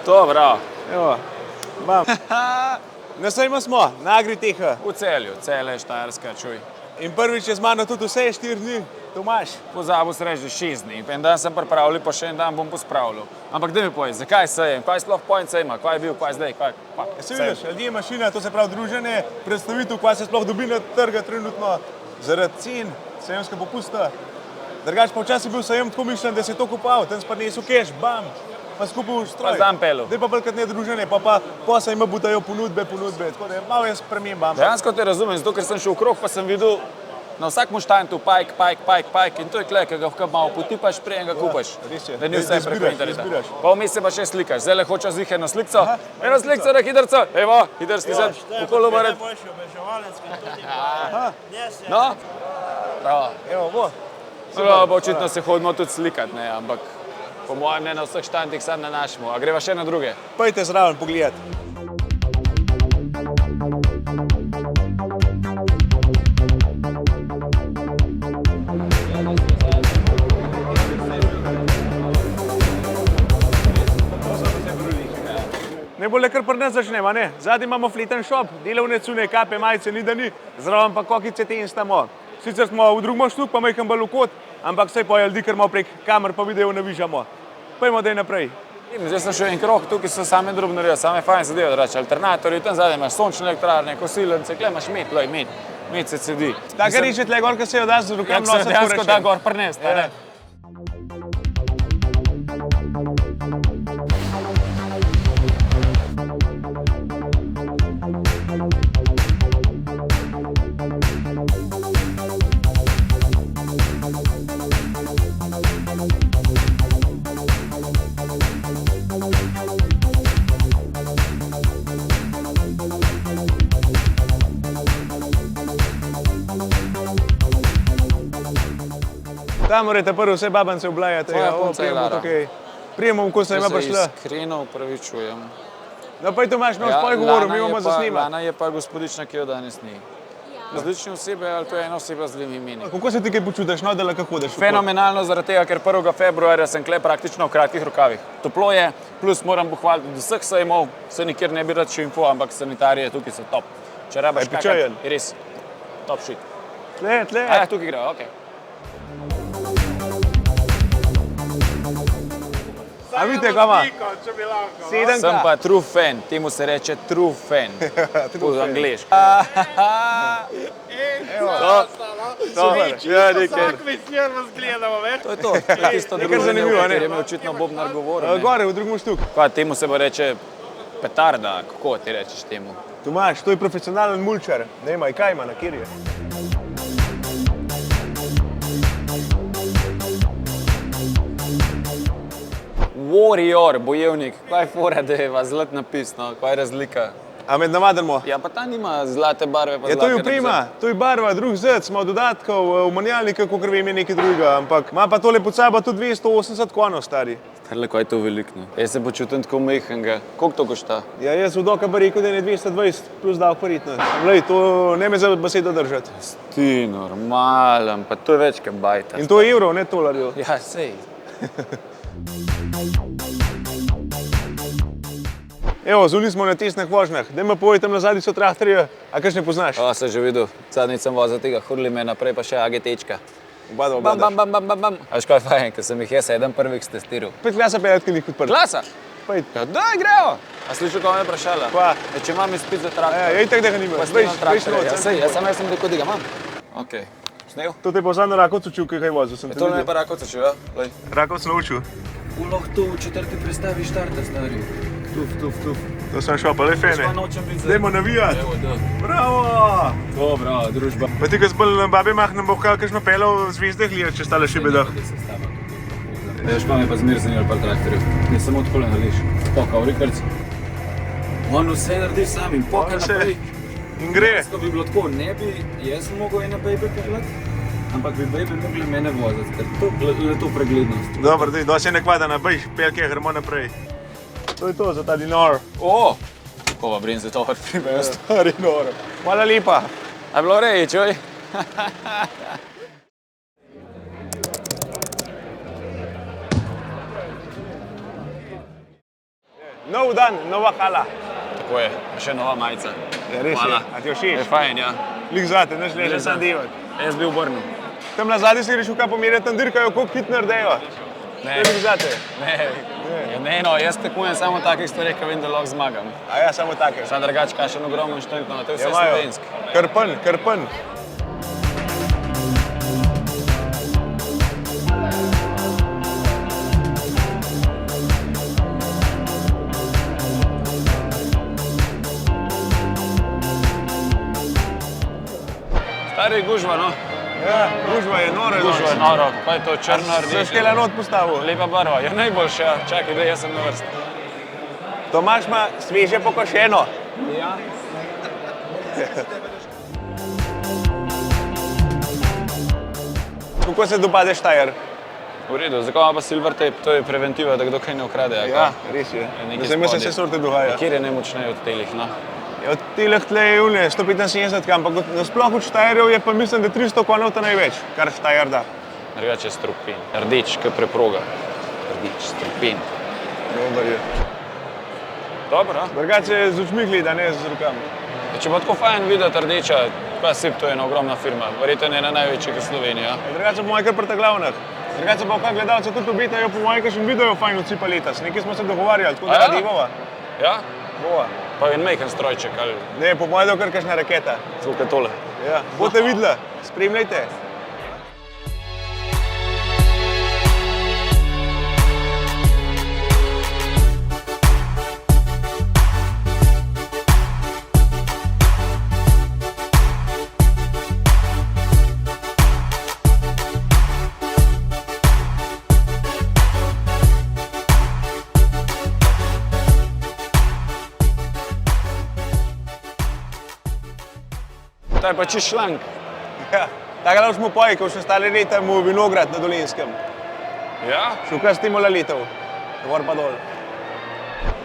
To, bravo. Evo, bam. Na sejmu smo, na Agriteha. V Celju, Celje je Štajerska, čuj. In prvič je z mano tudi vse 4 dni, Tomaž. Pozabil si reči 6 dni. En dan sem pripravljal, pa še en dan bom pospravljal. Ampak daj mi povej, zakaj sejem? Kaj je sploh point sejma? Kaj je bil, kaj je zdaj? Se vidiš, ljudje, mašina, to se pravi druženje, predstavitev, kaj se sploh dobi na trga trenutno, zaradi cen, sejemska popusta. Drugač pa včasih bil sejem tako mišljen, da si to kupal, tam si pa nesel keš, bam, pa skupil stroj. Pa dan pelu. Zdaj pa bolj kot ne druženje, pa sejma butajo ponudbe, tako da malo je sprememba. Dejansko te razumem, zato ker sem šel okrog, pa sem videl na vsakem štantu pajk in to je klej, ki ga malo potipaš, prej ga kupaš. Res je. Da ni vse preko interneta. Izbiraš. Pa vmes se pa še slikaš. Zdaj le hočeš z eno slikco. Eno slikco na hitrco. Evo, hitrski zem. Okolo morat. No? Bravo. Evo, bo. Pa očitno se hodimo tudi slikati, ne, ampak po mojem ne na vseh štantih, sam na našemu. A greva še na druge? Pojďte zraven pogledat. Najbolje kar pri nas začnemo, ne? Zadnji imamo fleten shop, delovne cune, kape, majice, ni da ni, zraven pa kokice te instamo. Sicer smo v drugem štuk, pa majhen bolj v kot, ampak saj pa ljudi, ker malo prek kamer pa video navižamo. Pojmo daj naprej. Zdaj sem šel en krog, tukaj so same drobnorije, same fajn zadeve, drač, alternatorji, tam zadaj imaš sončne elektrarne, kosilnice, kle imaš med se cedi. Tako reče tle gor, ko se jo da z rukam Jak se dejansko da gor prnest, ne? Tam morate prvo vse babance oblajati. Tvoja punca je Lara. Prijemo, ko se ima prišla. Iskreno upravičujem. No pa je Tomaž, no spoj govoril, mi imamo za snimati. Lana je pa gospodična, ki jo danes ni. Različne osebe ali to je ena oseba z dvemi imeni. Kako se ti kaj počutiš, no, da lahko hodiš? Fenomenalno zaradi tega, ker 1. februarja sem kle praktično v kratkih rokavih. Toplo je, plus moram pohvaliti od vseh sejmov, se nikjer ne bi rad še info, ampak sanitarije tukaj so top. Če rabaš kakati, je res top shit. Tle. A ja, tukaj gre, okej. A vidite, kaj ima? 7K. Sem pa true fan, temu se reče true fan, po angliško. Ja, nekaj. To je to, tisto druženje, o katerem je očitno Bobnar govoril. Gore, v drugem štuk. Kaj, temu se pa reče petarda, kako ti rečeš temu? Tomaž, to je profesionalen mulčar. Ne ima, kaj ima, na kjer je? Warrior, bojevnik, kaj je fora, da je zlat napis, no, kaj je razlika? A med navadimo? Ja, pa ta nima zlate barve, pa Ja, zlate to je oprema, to je barva, drug zec, smo dodatkov, v manjalnika, kakor vem, je nekaj drugega, ampak ima pa tole pod sabo tudi 280 konov, stari. Starle, kaj je to veliko, no? Jaz se počutim tako mehanga. Koliko to košta? Ja, jaz v doka bi rekel, da je 220 plus davek paritno. Glej, to ne me za besedo držati. Ti normalen, pa to je več kot bajta. In to je evrov, ne tolarjev. Ja, sej. Evo, zuli smo na testnih vožnjah. Daj me povej, tam na zadnji so traktorje, a kakšne poznaš? O, sem že videl, zadnjič sem vozil tega, hurli me naprej pa še AGT-čka. Obadva. Bam. A škaj fajn, ker sem jih jaz eden prvih testiral. 5 klasa peljatki njih podprl. Klasa? Pojď. Ja, daj, grejo! A slišal, kaj me je vprašala? Pa. Ja, če imam izpit za traktor. Ja, itak da ga nima. Veš noč. Ja, sej, jaz sem rekel, da ga imam. Okej. Snel? To te je pa zadnjo Rakovcu učil, kaj vozil sem te To me je videl. pa Rakovca čuva. Rakovc naučil. Lahko to v četrti pristavi štarta, stari. Tuf. To sem šel pa le fene. Dajmo navijati. Evo, da. Bravo! To, bravo, družba. Pa ti, ko zbolj babi mahnem, bo kakšno pelal zvezde gledati, če stale šibe dah. Veš, pa me pa zmerzenil par traktorjev. Ne samo tako le nališ. Pokal, Rikarc. On vse naredi sam in pokal naprej. In gre. Ko bi bilo tako, ne bi jaz mogel ena bejbe peljati, ampak bi bejbe mogli mene voziti, ker to je to preglednost. Dobro, daj, da se ne kvada na bej, pelke, gremo naprej. To je to za ta dinar. O! Ko pa brin za to primejo stari noro. Hvala lepa. A bilo reji, čuj? Nov dan, nova hala. Tako je, pa še nova majica. Ja, res Hvala. je. A ti jo Je všeč? fajn, ja. Lik zate, naš leže sam divat. Jaz bi obrnil. Tam na zadnji si greš v kaj pomerjati, tam dirkajo, koliko hit naredijo. Ne. To je lik zate. Ne, no, jaz tekmujem samo takih stvari, ki vem, da lahko zmagam. A ja, samo take. Sam drugače kašen ogromen štrnk, no, to je vse imajo. slovenski. Krpen. Stari gužva, no. Ja, gužva je nora. Gužva je noro, kaj je to črno Se rdeče? štela not postavil. Lepa barva, je najboljša, ja. Čakaj, da jaz sem na vrsti. Tomaž ima sveže pokošeno. Ja. Kako se dopade Štajer? V redu, zakaj ima pa silver tape? To je preventiva, da kdo kaj ne ukrade. Ja, res je. nekaj Zdaj se spodaj. vse sorte dogaja. Kjer je najmočneje od telih, no? Od teleh tle je unije 175, ampak nasploh od Štajerjev je pa mislim, da 300 konjev ta največ, kar Štajer da. Drugače je strupin. Rdeč, kot preproga. Rdeč, strupin. Dobar je. Dobro, a? Drugače je z očmi gleda, ne z rokami. Če bo tako fajn videti rdeča, pa Sip, to je ena ogromna firma. Verjetno je ena največjih v Sloveniji, ja? Drugače po mojem kar prta glavnih. Drugače pa kaj gledalce tudi obetajo, po mojem kakšen video fajn odsipa letos. Nekaj smo se dogovarjali, tako da radi bova. Ja? Bova. Pa en majhen strojček ali Ne, po mojem, da je kar kakšna raketa. tukaj tole. Ja, boste videla, spremljajte. To je pa čist šlank. Ja, takrat smo poji, ko še stali leta v vinograd na Dolinskem. Ja? Šukaj stimula letov, gor pa dol.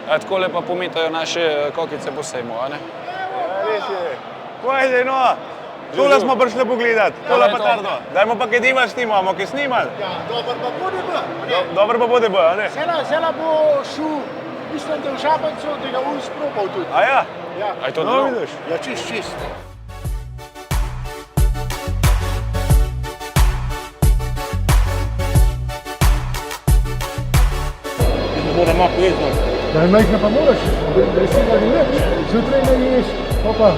A takole pa pometajo naše kokice po sejmu, a ne? Ja, res je. Pojde, no. Tole smo prišli pogledat, tole pa tardo. Dajmo pa kaj dimal snimamo, kaj snimal. Ja, dober pa bude B. Dobro pa bude B, a ne? Zela bo šel, mislim, da v Žabancu, da ga on sprobal tudi. A ja? Ja, A je to No, dobro? vidiš. ja čist. Da majhna pa moraš, da si ga ni več. Zjutraj ne ješ, pa.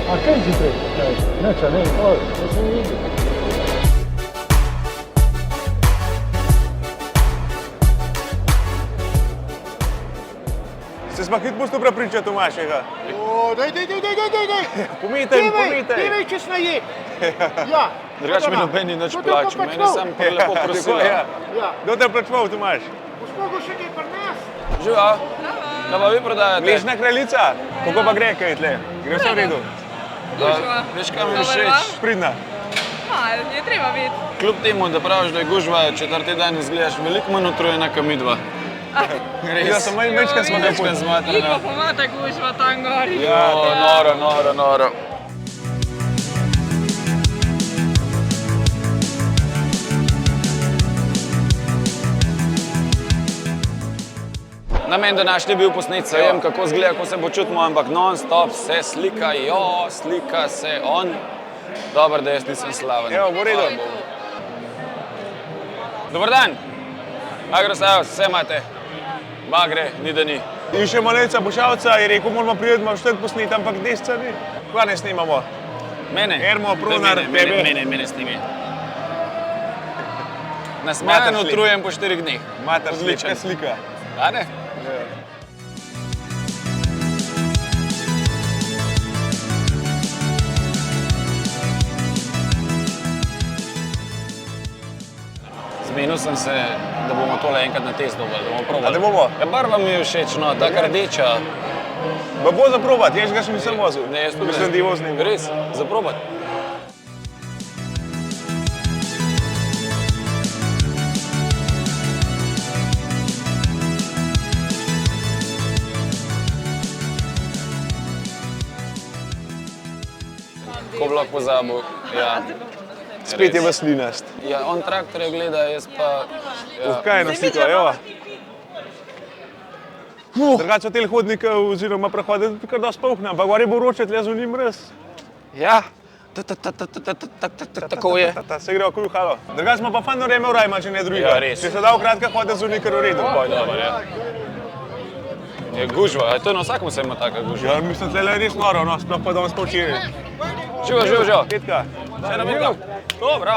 A kaj zjutraj? Neč, a ne, to se ne vidi. Se smo hit pusto prepričati Tomašega. O, daj. Pomitaj, Daj, če se naje. Ja. Drugače mi noben ni nič plačal, meni sam lepo prosila. Ja. Ja. Kdo te je plačeval, Tomaš? Uspogo še kaj pri nas. Živa, da pa vi prodajate. Mlečna kraljica? Kako pa gre, kaj je tle? Gre vse v redu? Da, veš, kaj mi je Dobro, všeč? Pridna. Je treba biti. Kljub temu, da praviš, da je gužva, četrti dan izgledaš veliko manj utrujena, kot midva. Ja, samo mečka smo ga Večkrat zmatrana. Iko pomata gužva tam gori. Ja, Noro. Namen današnji je bil posnet sejem, kako izgleda, kako se počutimo, ampak non-stop se slikajo, slika se on. Dobro, da jaz nisem slaven. Evo, bo redu. Hvala Bogu. Dobar dan. Agrosajos, vse imate. Bagre, ni da ni. In še malejca Bošavca je rekel, moramo priti, imamo štiri posneti, ampak desca ni. Kva ne snimamo? Mene? Ermo, Prunar, tebe. Mene snimi. Nasmejan Mater utrujen po 4 dneh. Mater, Odličen. slika. A ne? Zmenil sem se, da bomo tole enkrat na test dobili, da bomo probali. A da bomo? Ja, barva mi je všeč, no, taka rdeča. Pa bo za probat, jaz ga še nisem vozil. Ne, jaz tudi Mislim, da je voznim. Res, za probat. Ko bi lahko pozabil, ja. Spet je Res. vaslinast. Ja, on traktorje gleda, jaz pa... Ja. Kaj je na sliko, evo. Drugače so te hodnike oziroma prehode tudi kar dosti polhne, ampak gor je bo vroče, tle zunim res. Ja, tako je. Se gre okoli halo. Drugače smo pa fajn vreme v Rajma, če ne drugega. Ja, res. Če se da v kratka hode zunaj kar v redu. Boj, dobro, ja. Je gužva, to je na vsakom se ima taka gužva. Ja, mislim, tle je res noro, no, sploh pa danes povčeraj. Živo. Petka. Še na Petka. Dobro.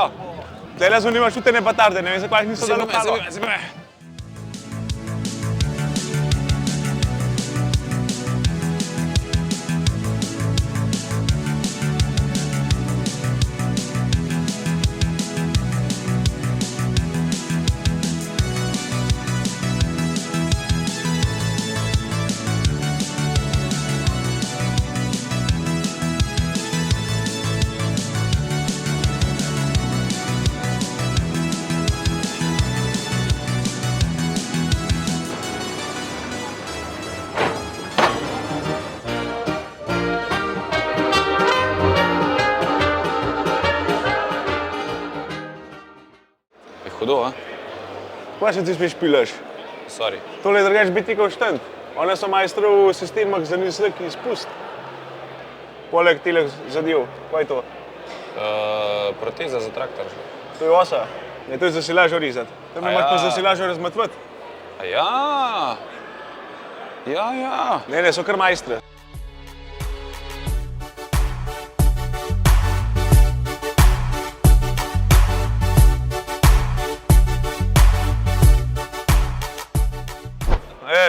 Tle zunaj imaš šutene batarde, ne vem, zakaj jih niso dali v halo. Je hudo, a? Kaj še ti speš pilaš? Sorry. Tole je drugače bitikov štend. One so majstri v sistemah za nizek izpust. Poleg teh zadev. Kaj je to? Proteza za traktor. To je osa. Ne, to je za silažo rezati. To imaš pa za silažo razmatvati. A ja. Ja. Ne, so kar majstri.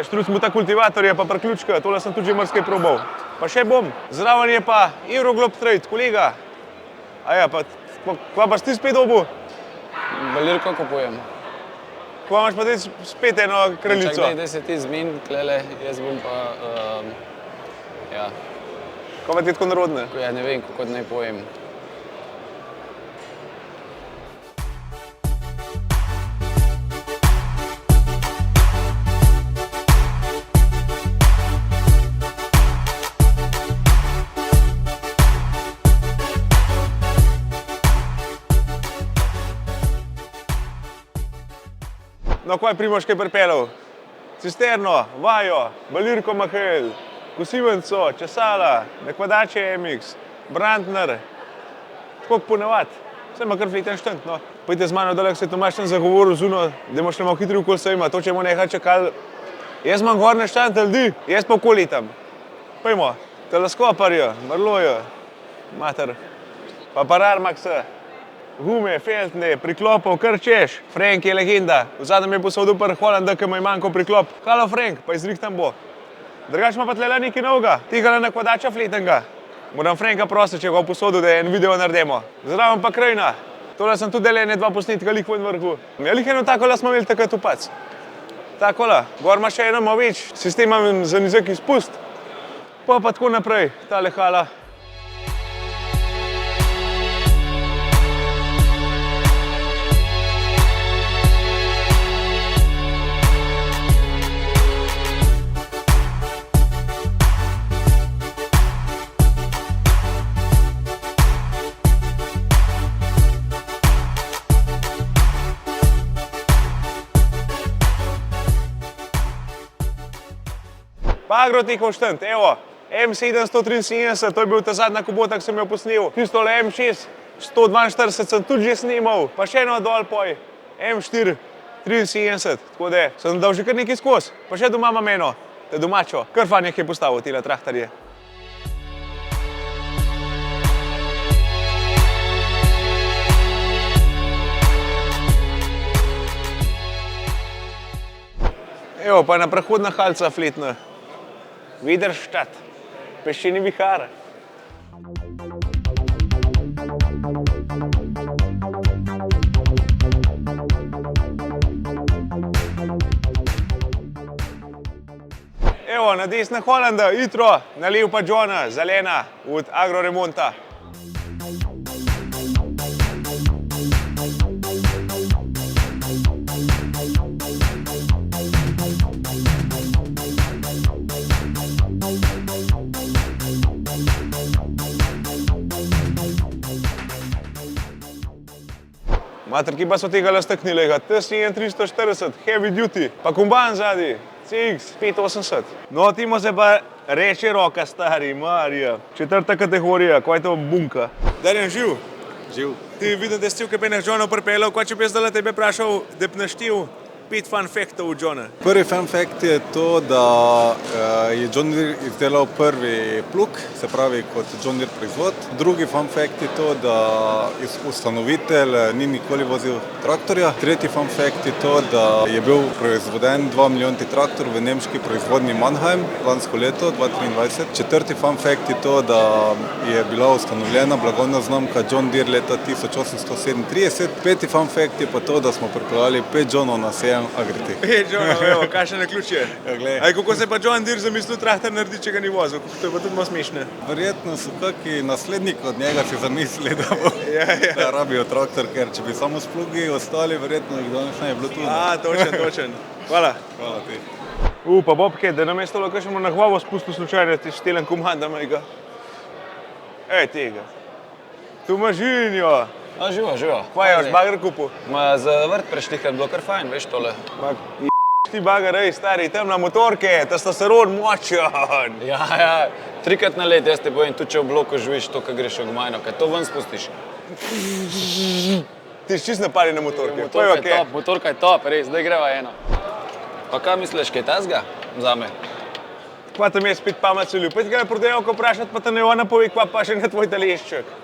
Štruc mu ta kultivator je pa priključka, tole sem tudi že marsikaj probal. Pa še bom. Zraven je pa Euroglobe Trade, kolega. Aja, pa kva pa ti spet dobil? Balirko kupujem. Kva imaš pa ti spet eno kraljico? Čakaj, da se ti zmin, klele, jaz bom pa, ja. Kva pa ti tako narodne? Ja, ne vem, kako naj povem. No, kaj Primož kaj pripeljal? Cisterno, vajo, balirko Mahel, kosivenco, česala, nekvadače MX, Brandner. Tako ponavadi. Vse ima kar fleten štend, no. Pojdite z mano dole, ko se Tomaž tam zagovoril zuno, da boš malo hitri okoli sejma, to če bomo nekaj čakali. Jaz imam gorne štante ljudi, jaz pa okoli tam. Pojmo, teleskoparjo, Marlojo, mater, pa Pararmaxa. Gume, feltne, priklopov, kar češ. Frank je legenda. V zadnjem je posodil par Holanda, ki mu je manjko priklop. Halo Frank, pa izrihtam bo. Drugač ima pa tle nekaj novega, tega nekvadača fletenga. Moram Franka prositi, če ga posodil, da en video naredimo. Zraven pa krajina. Tole sem tudi delal dva posnetka, lik v vrhu. Ja, lik eno takola smo imeli takrat upac. Takola. Gor ima še eno malo več, sistem imam za nizek izpust. Pa tako naprej, tale hala. Pa Agrotehov štend, evo, M773, to je bil ta zadnja kubota, ki sem jo posnel. Tistole M6, 142 sem tudi že snimal, pa še eno dol poj, M4, 73, tako da sem dal že kar nekaj skozi, pa še doma imam eno, te domačo, kar fajn je postavil tile traktorje. Evo, pa ena prehodna halca fletna. Widerstadt, peščeni vihar. Evo, na desna Holanda, Itro, na lev pa Johna, zelena, od Agroremonta. Mater, ki pa so tega staknili, TS340, heavy duty, pa komban zadnji, CX 580. No, timo se pa reče roka, stari, Marija. 4. kategorija, kaj je to bunka? Darjan, živ? Živ. Ti vidim, da si v kapenah Johna pripeljal, kaj če bi zdaj tebe vprašal, da bi naštel 5 fun faktov v Johna. Prvi fun fact je to, da je John Deere izdelal prvi plug, se pravi kot John Deere proizvod. Drugi fun fact je to, da ustanovitelj ni nikoli vozil traktorja. Tretji fun fact je to, da je bil proizvoden 2 milijonti traktor v nemški proizvodnji Mannheim lansko leto 2023. Četrti fun fact je to, da je bila ustanovljena blagovna znamka John Deere leta 1837. Peti fun fact je pa to, da smo pripeljali 5 Johnov na sejem Agriti. 5 Johnov, evo, kakšen naključje. Ja, glej. Aj, kako se pa John Deere zamislil traktor narediti, če ga ni vozil? To je pa tudi malo smešno. Verjetno so kakšni nasledniki od njega si zamislili, da rabijo traktor, ker če bi samo s plugi ostali, verjetno jih danes ne bi bilo tu. Točen. Hvala. Hvala ti. Pa Bobke, da namesto lahko še na hvavo spustil slučajno, ti štelen komanda mojega. Tega. Tu imaš žinjo. No, živo. Kaj je, bager kupil? Ma za vrt preštihati bilo kar fajn, veš tole. Ti bager, stari, tam na motorke, testosteron močan. Ja, 3-krat na let, jaz te bojim, tudi če v bloku živiš to, kar greš v gmajno, kaj to ven spustiš. Ti si čist napali na motorke. Motorka je top, res, zdaj greva eno. Pa kaj misliš, kaj tazga zame? Kva tam je spet pamet celju, pa ti ga je prodajalko vprašati, pa te ne ona pove, kva pa še ne tvoj talešček.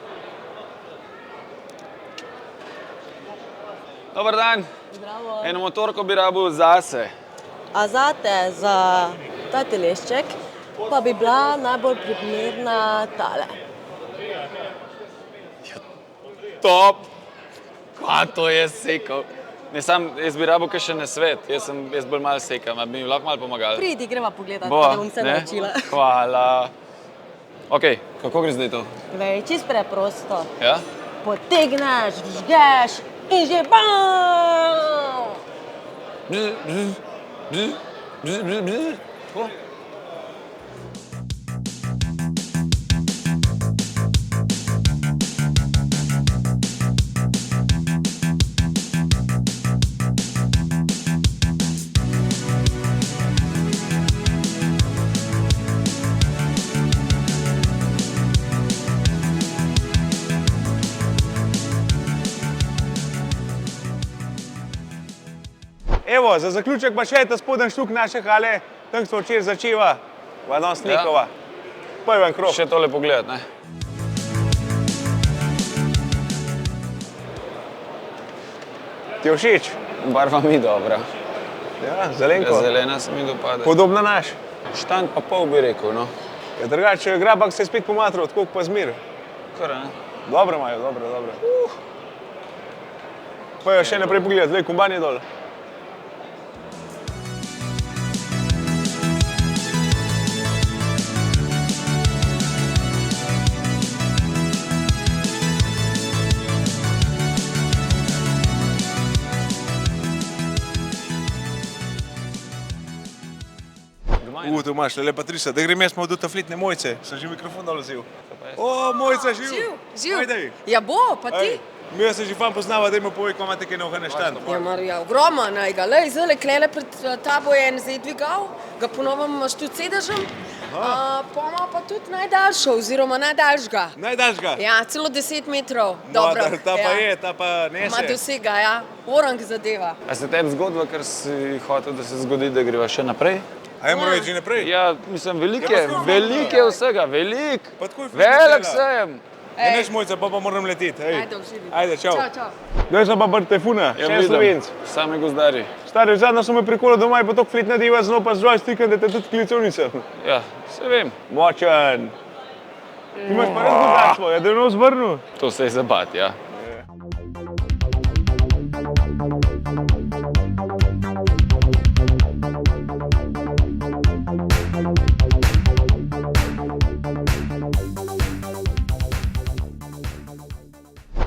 Dobar dan. Zdravo. Eno motorko bi rabil zase. A zate, za ta telešček, pa bi bila najbolj primerna tale. Top! Kva to je sekal? Ne, jaz bi rabil še nasvet, jaz bolj malo sekam, a bi mi lahko malo pomagali. Pridi, greva pogledat, da bom se naučila. Hvala. Ok, kako gre zdaj to? Vej, čist preprosto. Ja? Potegneš, vžgeš in že bam! Tako? Evo, za zaključek pa še ta spodnji štuk naše hale, tam smo včeraj začela, danes Nikova. Prven krog. Še tole pogledati, ne? Ti je všeč? Barva mi dobra. Ja, zelenko. Zelena se mi dopade. Podobna naš. Štank pa pol bi rekel, no. Ja, drugače, Grabak se je spet pomatral, tako pa zmir. Kar, ne? Dobro imajo, dobro. Pa jo še naprej pogledati, zdaj komban je dol. Tu imaš, lepa Trisa, da grem jaz malo do taflitne Mojce, sem že mikrofon dol vzel. O, Mojca, živ! Živ. Ja bo, pa ti? Mi se že fan poznava, da ima povej, ko imate kaj novega na štandu. Ja, Marija, ogromno naj ga. Lej, zdaj klele pred tabo je en zdaj dvigal, ga ponovim imaš tudi sedežem, pa ima pa tudi najdaljšo, oziroma najdaljšega. Najdaljšega? Ja, celo 10 metrov. No, Dobro. ta pa nese. Ima dosega, ja. Orang zadeva. A se tebi zgodilo, ker si hotel, da se zgodi, da greva še naprej? A je moral iti že naprej? Ja, mislim, velike vsega, velik, Pa tako je fajn velik dela. sejem. Ja, neš Mojca, pa moram leteti. Ajde, uživi. Ajde, čau. Čau. Zdaj sem pa Bartefuna, še en Slovenc. Sami gozdari. Stari, zadnjo so me prikolo doma in pa tako flitna diva, znov pa z joystickom, da te tudi klicev nisem. Ja, se vem. Močan. Ti imaš pa res gozdarstvo, ja, da je nos vrnil. To se je zabati, ja.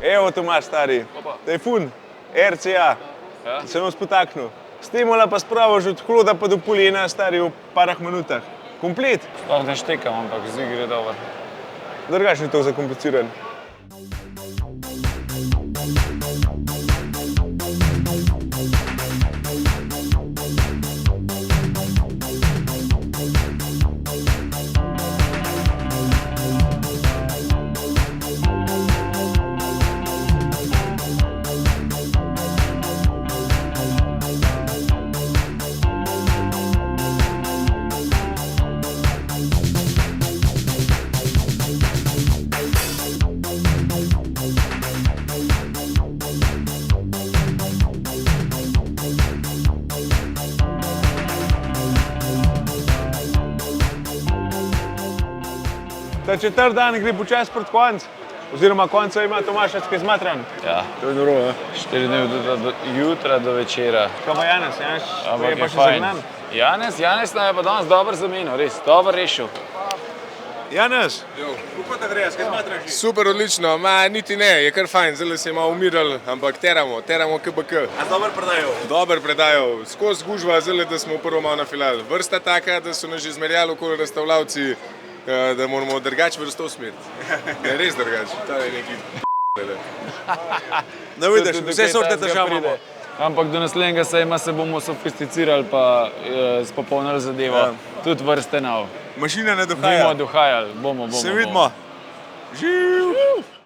Evo tu imaš, stari. Tajfun, RCA. Ja. Se nam spotaknil. Stimula pa spravo že od hloda pa do Poljena, stari, v parah minutah. Komplet. Sploh ne štekam, ampak zdi gre dobro. Drugače ni to zakompliciran. Ta četrti dan gre počasi proti koncu. Oziroma konca ima Tomaš kaj zmatran. Ja. To je noro, ja. 4 dni od jutra do večera. Kaj pa Janez? Janez Ampak je pa še fajn. zagnan. Janez nam je pa danes dobro zamenil, res, dobro rešil. Janez, kako te gre, kaj zmatraš? Super, odlično, niti ne, je kar fajn, zelo se je malo umirali, ampak teramo KBK. A dobro predajal? Dober predajal, skozi gužva, zelo da smo prvo malo nafilali. Vrsta taka, da so nas že zmerjali okoli razstavljavci, da moramo drugače vrsto usmeriti. Ne, res drugače, to je neki No vidiš, vse sorte težav imamo. Ampak do naslednjega sejma se bomo sofisticirali pa spopolnili zadevo. Ja. Tudi vrste nav. Mašina ne dohaja. Bomo dohajali, bomo. Se vidimo. Živ!